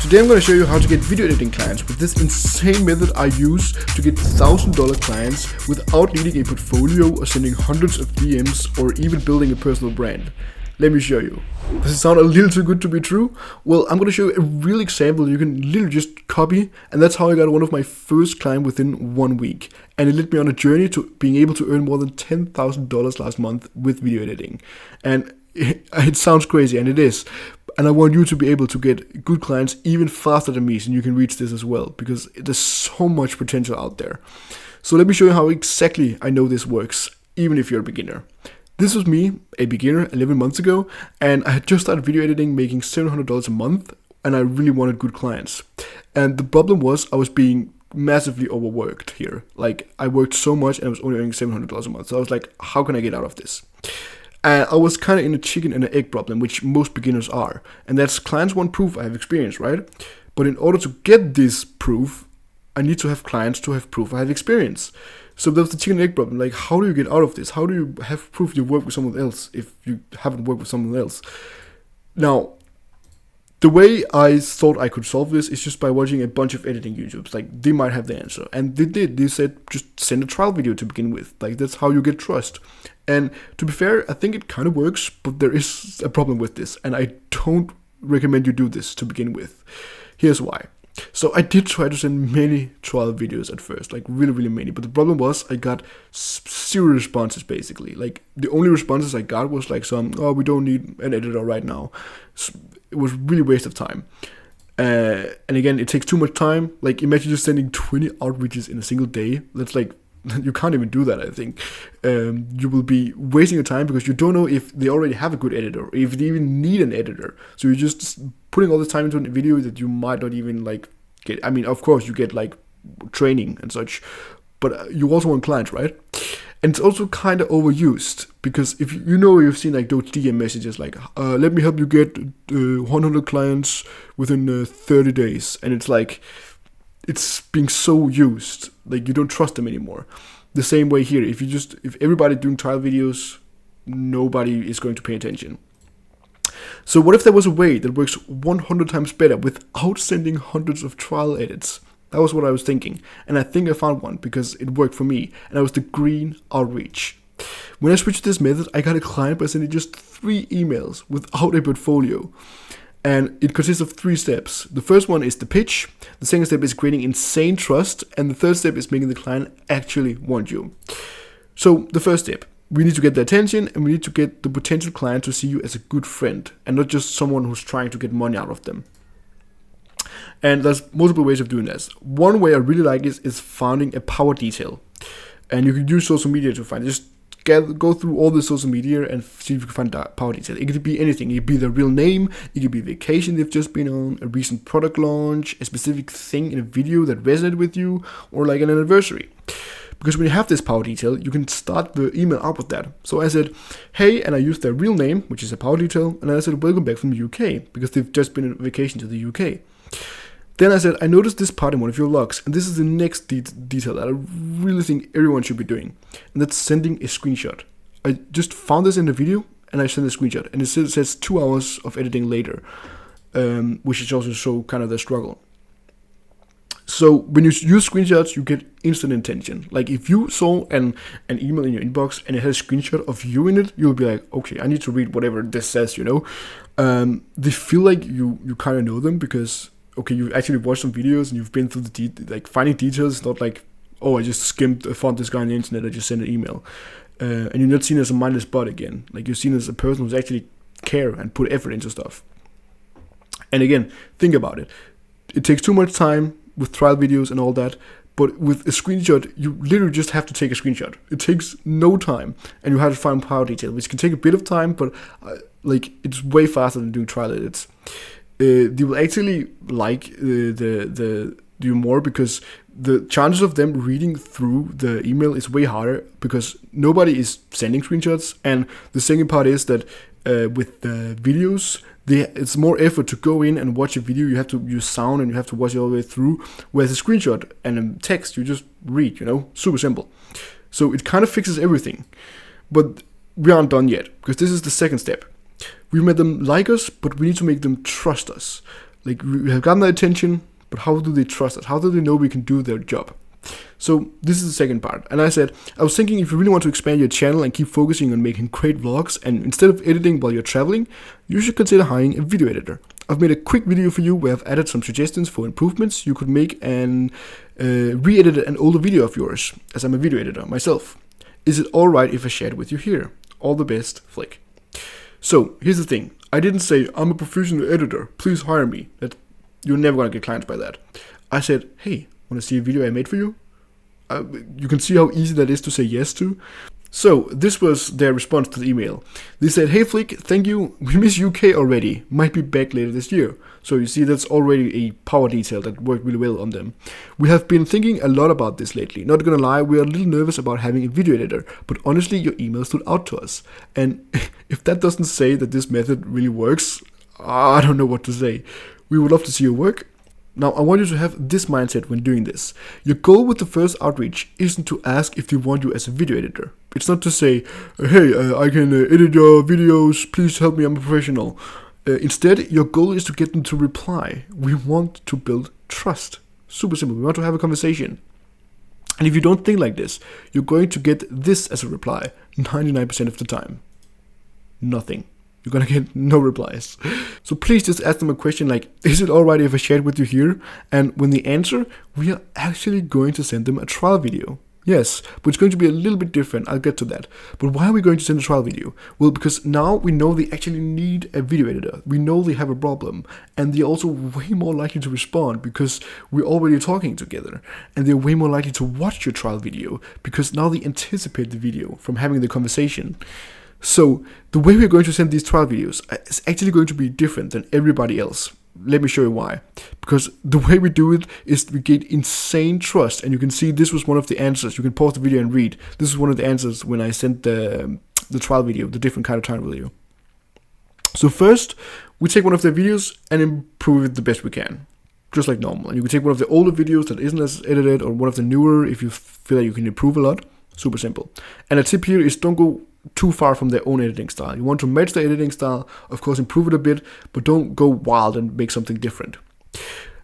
Today I'm going to show you how to get video editing clients with this insane method I use to get $1,000 clients without needing a portfolio or sending hundreds of DMs or even building a personal brand. Let me show you. Does it sound a little too good to be true? Well, I'm going to show you a real example you can literally just copy, and that's how I got one of my first clients within 1 week. And it led me on a journey to being able to earn more than $10,000 last month with video editing. And it sounds crazy, and it is. And I want you to be able to get good clients even faster than me, so you can reach this as well, because there's so much potential out there. So let me show you how exactly I know this works, even if you're a beginner. This was me, a beginner, 11 months ago, and I had just started video editing, making $700 a month, and I really wanted good clients. And the problem was I was being massively overworked here. Like, I worked so much and I was only earning $700 a month. So I was like, how can I get out of this? And I was kind of in a chicken and an egg problem, which most beginners are. And that's clients want proof I have experience, right? But in order to get this proof, I need to have clients to have proof I have experience. So that's the chicken and egg problem. Like, how do you get out of this? How do you have proof you work with someone else if you haven't worked with someone else? Now, the way I thought I could solve this is just by watching a bunch of editing YouTubes. Like, they might have the answer. And they did. They said, just send a trial video to begin with. Like, that's how you get trust. And to be fair, I think it kind of works, but there is a problem with this. And I don't recommend you do this to begin with. Here's why. So I did try to send many trial videos at first, like really, really many. But the problem was I got zero responses, basically. Like, the only responses I got was like we don't need an editor right now. So it was really a waste of time. And again, it takes too much time. Like, imagine just sending 20 outreaches in a single day. That's like, you can't even do that, I think. You will be wasting your time because you don't know if they already have a good editor, or if they even need an editor. So you're just putting all this time into a video that you might not even like get. I mean, of course, you get like training and such, but you also want clients, right? And it's also kind of overused, because if you've seen like those DM messages like, let me help you get 100 clients within 30 days. And it's like, it's being so used, like you don't trust them anymore. The same way here, if everybody doing trial videos, nobody is going to pay attention. So what if there was a way that works 100 times better without sending hundreds of trial edits? That was what I was thinking, and I think I found one because it worked for me, and that was the green outreach. When I switched to this method, I got a client by sending just 3 emails without a portfolio. And it consists of 3 steps. The first one is the pitch. The second step is creating insane trust. And the third step is making the client actually want you. So the first step, we need to get the attention, and we need to get the potential client to see you as a good friend and not just someone who's trying to get money out of them. And there's multiple ways of doing this. One way I really like is finding a power detail. And you can use social media to find it. Just go through all the social media and see if you can find that power detail. It could be anything. It could be the real name. It could be a vacation they've just been on, a recent product launch, a specific thing in a video that resonated with you, or like an anniversary. Because when you have this power detail, you can start the email out with that. So I said, hey, and I used their real name, which is a power detail, and I said, welcome back from the UK, because they've just been on vacation to the UK. Then I said, I noticed this part in one of your logs, and this is the next detail that I really think everyone should be doing, and that's sending a screenshot. I just found this in the video, and I sent a screenshot, and it says 2 hours of editing later, which is also show kind of the struggle. So when you use screenshots, you get instant attention. Like, if you saw an email in your inbox and it had a screenshot of you in it, you'll be like, okay, I need to read whatever this says, They feel like you kind of know them because, okay, you've actually watched some videos and you've been through like finding details. It's not like, oh, I just found this guy on the internet, I just sent an email. And you're not seen as a mindless bot again. Like, you're seen as a person who's actually care and put effort into stuff. And again, think about it. It takes too much time with trial videos and all that, but with a screenshot, you literally just have to take a screenshot. It takes no time, and you have to find power detail, which can take a bit of time, but it's way faster than doing trial edits. They will actually like you more, because the chances of them reading through the email is way harder, because nobody is sending screenshots. And the second part is that with the videos, it's more effort to go in and watch a video. You have to use sound and you have to watch it all the way through. Whereas a screenshot and a text, you just read, super simple. So it kind of fixes everything. But we aren't done yet, because this is the second step. We made them like us, but we need to make them trust us. Like, we have gotten their attention, but how do they trust us? How do they know we can do their job? So this is the second part. And I said, I was thinking, if you really want to expand your channel and keep focusing on making great vlogs, and instead of editing while you're traveling, you should consider hiring a video editor. I've made a quick video for you where I've added some suggestions for improvements you could make and re-edited an older video of yours, as I'm a video editor myself. Is it alright if I share it with you here? All the best, Flick. So here's the thing. I didn't say, I'm a professional editor, please hire me. That you're never gonna get clients by that. I said, hey, want to see a video I made for you? You can see how easy that is to say yes to. So this was their response to the email. They said, hey Flick, thank you, we miss UK already, might be back later this year. So you see, that's already a power detail that worked really well on them. We have been thinking a lot about this lately. Not gonna lie, we are a little nervous about having a video editor, but honestly your email stood out to us. And if that doesn't say that this method really works, I don't know what to say. We would love to see your work. Now, I want you to have this mindset when doing this. Your goal with the first outreach isn't to ask if they want you as a video editor. It's not to say, hey, I can edit your videos, please help me, I'm a professional. Instead, your goal is to get them to reply. We want to build trust. Super simple. We want to have a conversation. And if you don't think like this, you're going to get this as a reply 99% of the time. Nothing. You're gonna get no replies. So please just ask them a question like, is it alright if I share it with you here? And when they answer, we are actually going to send them a trial video. Yes, but it's going to be a little bit different. I'll get to that. But why are we going to send a trial video? Well, because now we know they actually need a video editor. We know they have a problem. And they're also way more likely to respond because we're already talking together. And they're way more likely to watch your trial video because now they anticipate the video from having the conversation. So the way we're going to send these trial videos is actually going to be different than everybody else. Let me show you why. Because the way we do it is we get insane trust. And you can see this was one of the answers. You can pause the video and read. This is one of the answers when I sent the trial video, the different kind of trial video. So first, we take one of their videos and improve it the best we can. Just like normal. And you can take one of the older videos that isn't as edited or one of the newer if you feel like you can improve a lot. Super simple. And a tip here is don't go too far from their own editing style. You want to match the editing style, of course improve it a bit, but don't go wild and make something different.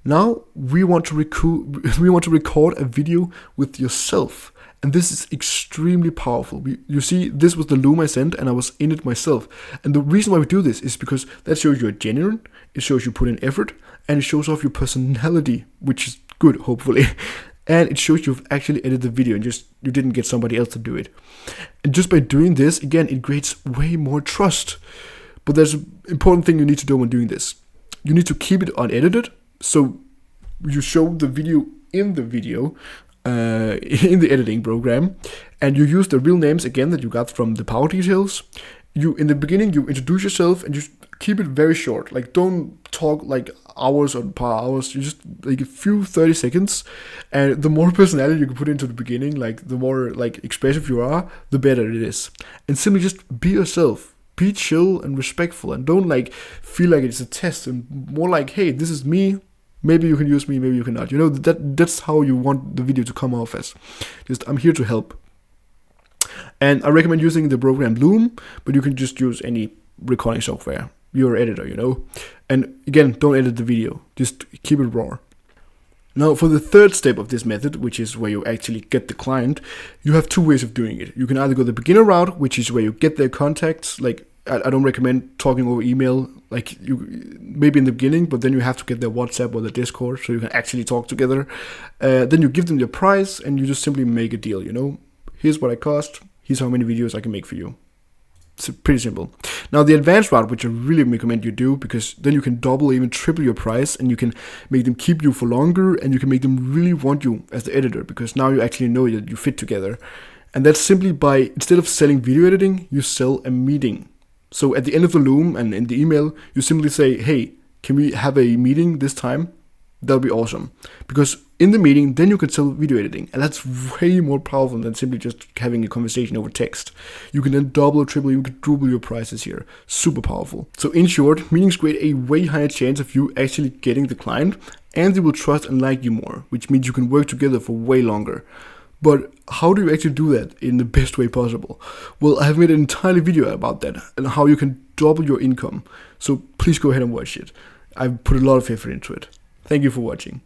Now we want to record a video with yourself, and this is extremely powerful. You see, this was the Loom I sent, and I was in it myself. And the reason why we do this is because that shows you're genuine, it shows you put in effort, and it shows off your personality, which is good, hopefully. And it shows you've actually edited the video and you didn't get somebody else to do it. And just by doing this, again, it creates way more trust. But there's an important thing you need to do when doing this. You need to keep it unedited. So you show the video, in the editing program. And you use the real names again that you got from the power details. In the beginning, you introduce yourself and you keep it very short. Like, don't talk like hours or per hours. You just like a few 30 seconds. And the more personality you can put into the beginning, like the more like expressive you are, the better it is. And simply just be yourself. Be chill and respectful. And don't like feel like it's a test. And more like, hey, this is me. Maybe you can use me, maybe you cannot. You know, that's how you want the video to come off as. Just, I'm here to help. And I recommend using the program Loom, but you can just use any recording software. You're an editor, you know. And again, don't edit the video. Just keep it raw. Now, for the third step of this method, which is where you actually get the client, you have two ways of doing it. You can either go the beginner route, which is where you get their contacts. Like, I don't recommend talking over email, like you maybe in the beginning, but then you have to get their WhatsApp or their Discord so you can actually talk together. Then you give them their price and you just simply make a deal, you know. Here's what I cost. Here's how many videos I can make for you. It's pretty simple. Now the advanced route, which I really recommend you do, because then you can double, even triple your price, and you can make them keep you for longer, and you can make them really want you as the editor, because now you actually know that you fit together. And that's simply by, instead of selling video editing, you sell a meeting. So at the end of the Loom and in the email, you simply say, hey, can we have a meeting this time? That'll be awesome. Because in the meeting, then you can sell video editing. And that's way more powerful than simply just having a conversation over text. You can then double or triple, you can double your prices here. Super powerful. So in short, meetings create a way higher chance of you actually getting the client, and they will trust and like you more, which means you can work together for way longer. But how do you actually do that in the best way possible? Well, I have made an entire video about that and how you can double your income. So please go ahead and watch it. I've put a lot of effort into it. Thank you for watching.